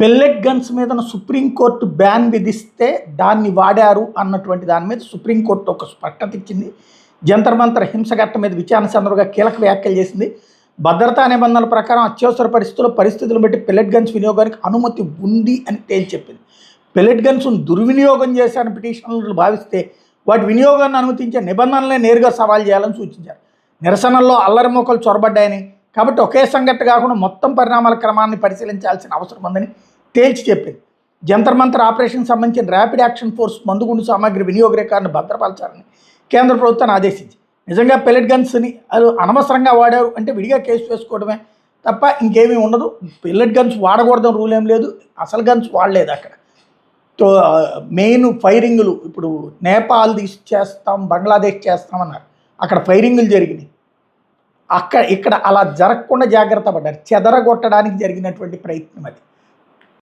Pellet guns మీద supreme court ban విధిస్తే దాన్ని వాడారు అన్నటువంటి దాని మీద సుప్రీంకోర్టు ఒక స్పష్టత ఇచ్చింది. జంతర్ మంతర్ హింసఘట్ట మీద విచారణ సందర్భంగా కీలక వ్యాఖ్యలు చేసింది. భద్రతా నిబంధనల ప్రకారం అత్యవసర పరిస్థితులను బట్టి పెల్లెట్ గన్స్ వినియోగానికి అనుమతి ఉంది అని తేల్చెప్పింది. పెల్లెట్ గన్స్ దుర్వినియోగం చేశారని పిటిషనర్లు భావిస్తే వాటి వినియోగాన్ని అనుమతించే నిబంధనలే నేరుగా సవాల్ చేయాలని సూచించారు. నిరసనల్లో అల్లరి మూకలు చొరబడ్డాయని, కాబట్టి ఒకే సంఘటన కాకుండా మొత్తం పరిణామాల క్రమాన్ని పరిశీలించాల్సిన అవసరం ఉందని తేల్చి చెప్పింది. జంతర్ మంతర్ ఆపరేషన్ సంబంధించిన ర్యాపిడ్ యాక్షన్ ఫోర్స్ మందుగుండు సామాగ్రి వినియోగ రికార్డును భద్రపరచాలని కేంద్ర ప్రభుత్వాన్ని ఆదేశించింది. నిజంగా పెల్లెట్ గన్స్ని అది అనవసరంగా వాడారు అంటే విడిగా కేసు వేసుకోవడమే తప్ప ఇంకేమీ ఉండదు. పెల్లెట్ గన్స్ వాడకూడదని రూల్ ఏం లేదు, అసలు గన్స్ వాడలేదు అక్కడ. మెయిన్ ఫైరింగులు ఇప్పుడు నేపాల్ చేస్తాం, బంగ్లాదేశ్ చేస్తామన్నారు, అక్కడ ఫైరింగులు జరిగినాయి. ఇక్కడ అలా జరగకుండా జాగ్రత్త పడ్డారు. చెదరగొట్టడానికి జరిగినటువంటి ప్రయత్నం అది.